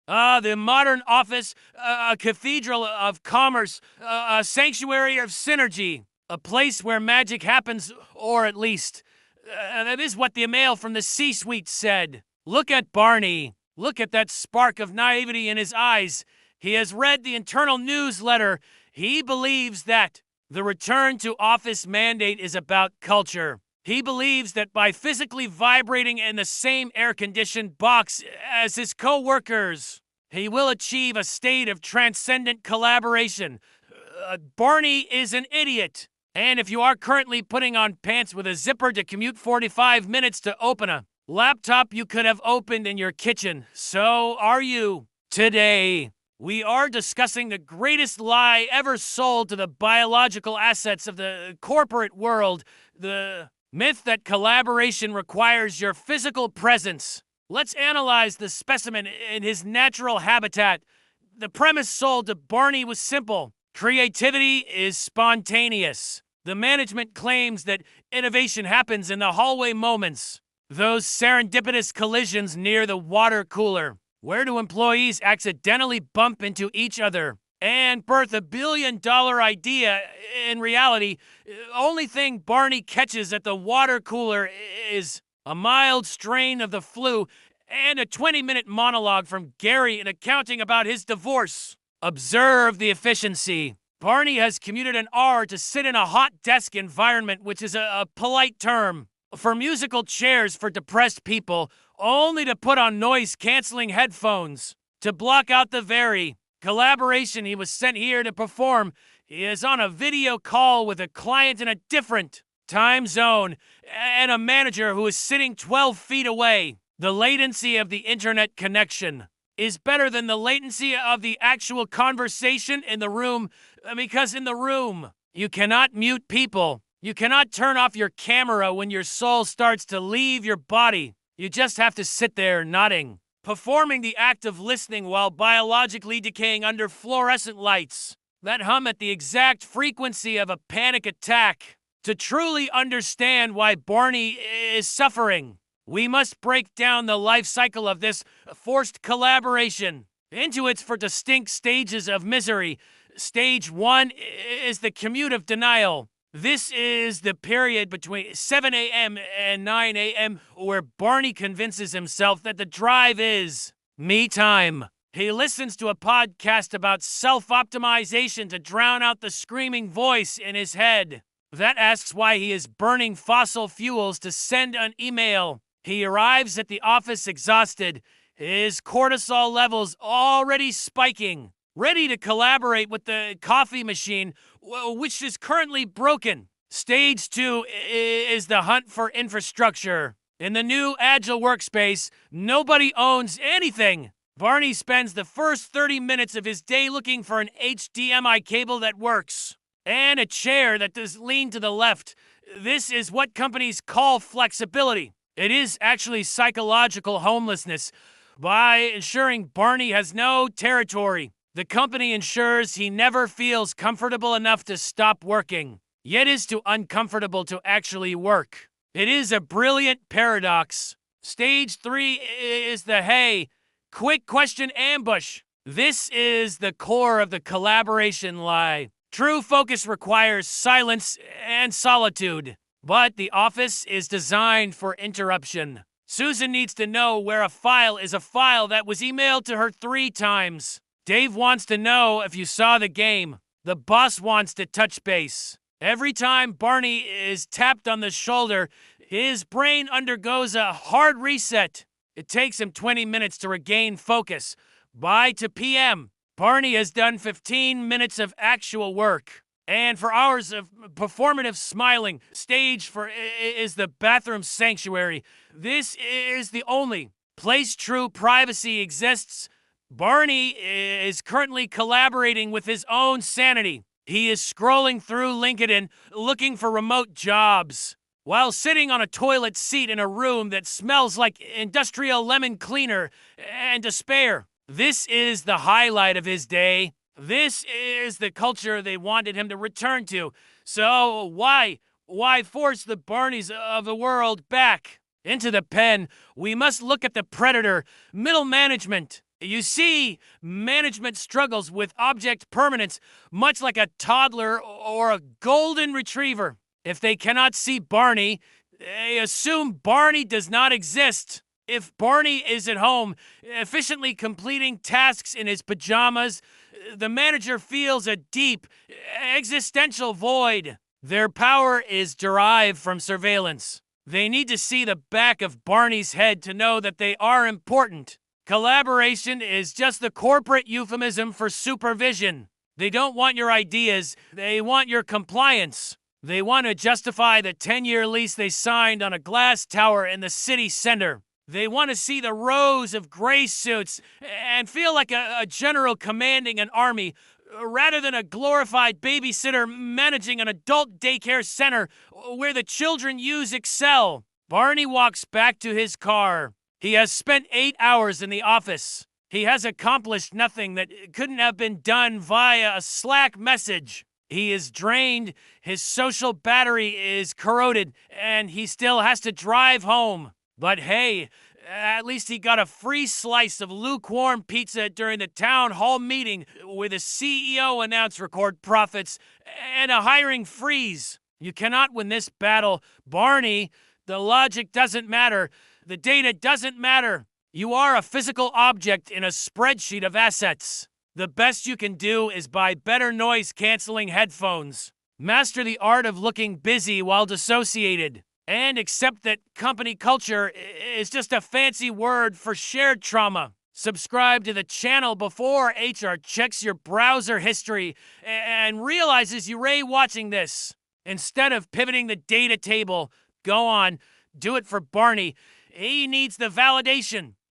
The modern office, a cathedral of commerce, a sanctuary of synergy, a place where magic happens, or at least, that is what the email from the C-suite said. Look at Barney. Look at that spark of naivety in his eyes. He has read the internal newsletter. He believes that the return to office mandate is about culture. He believes that by physically vibrating in the same air-conditioned box as his co-workers, he will achieve a state of transcendent collaboration. Barney is an idiot. And if you are currently putting on pants with a zipper to commute 45 minutes to open a laptop you could have opened in your kitchen, so are you. Today, we are discussing the greatest lie ever sold to the biological assets of the corporate world, the myth that collaboration requires your physical presence. Let's analyze the specimen in his natural habitat. The premise sold to Barney was simple. Creativity is spontaneous. The management claims that innovation happens in the hallway moments, those serendipitous collisions near the water cooler. Where do employees accidentally bump into each other and birth a billion-dollar idea? In reality, only thing Barney catches at the water cooler is a mild strain of the flu and a 20-minute monologue from Gary in accounting about his divorce. Observe the efficiency. Barney has commuted an hour to sit in a hot desk environment, which is a polite term for musical chairs for depressed people, only to put on noise-canceling headphones to block out the very collaboration he was sent here to perform. He is on a video call with a client in a different time zone and a manager who is sitting 12 feet away. The latency of the internet connection is better than the latency of the actual conversation in the room, because in the room, you cannot mute people. You cannot turn off your camera when your soul starts to leave your body. You just have to sit there nodding, performing the act of listening while biologically decaying under fluorescent lights that hum at the exact frequency of a panic attack. To truly understand why Barney is suffering, we must break down the life cycle of this forced collaboration into its four distinct stages of misery. Stage 1 is the commute of denial. This is the period between 7 a.m. and 9 a.m. where Barney convinces himself that the drive is me time. He listens to a podcast about self-optimization to drown out the screaming voice in his head that asks why he is burning fossil fuels to send an email. He arrives at the office exhausted, his cortisol levels already spiking, ready to collaborate with the coffee machine, which is currently broken. Stage 2 is the hunt for infrastructure. In the new Agile workspace, nobody owns anything. Barney spends the first 30 minutes of his day looking for an HDMI cable that works and a chair that does lean to the left. This is what companies call flexibility. It is actually psychological homelessness. By ensuring Barney has no territory, the company ensures he never feels comfortable enough to stop working, yet is too uncomfortable to actually work. It is a brilliant paradox. Stage 3 is the hey, quick question ambush. This is the core of the collaboration lie. True focus requires silence and solitude, but the office is designed for interruption. Susan needs to know where a file is a file that was emailed to her 3 times. Dave wants to know if you saw the game. The boss wants to touch base. Every time Barney is tapped on the shoulder, his brain undergoes a hard reset. It takes him 20 minutes to regain focus. By 2 p.m., Barney has done 15 minutes of actual work. And for hours of performative smiling, stage 4 is the bathroom sanctuary. This is the only place true privacy exists. Barney is currently collaborating with his own sanity. He is scrolling through LinkedIn looking for remote jobs while sitting on a toilet seat in a room that smells like industrial lemon cleaner and despair. This is the highlight of his day. This is the culture they wanted him to return to. So why force the Barneys of the world back into the pen? We must look at the predator, middle management. You see, management struggles with object permanence, much like a toddler or a golden retriever. If they cannot see Barney, they assume Barney does not exist. If Barney is at home, efficiently completing tasks in his pajamas, the manager feels a deep, existential void. Their power is derived from surveillance. They need to see the back of Barney's head to know that they are important. Collaboration is just the corporate euphemism for supervision. They don't want your ideas, they want your compliance. They want to justify the 10-year lease they signed on a glass tower in the city center. They want to see the rows of gray suits and feel like a general commanding an army rather than a glorified babysitter managing an adult daycare center where the children use Excel. Barney walks back to his car. He has spent 8 hours in the office. He has accomplished nothing that couldn't have been done via a Slack message. He is drained, his social battery is corroded, and he still has to drive home. But hey, at least he got a free slice of lukewarm pizza during the town hall meeting where the CEO announced record profits and a hiring freeze. You cannot win this battle, Barney. The logic doesn't matter. The data doesn't matter. You are a physical object in a spreadsheet of assets. The best you can do is buy better noise-canceling headphones. Master the art of looking busy while dissociated. And accept that company culture is just a fancy word for shared trauma. Subscribe to the channel before HR checks your browser history and realizes you're watching this. Instead of pivoting the data table, go on, do it for Barney. He needs the validation.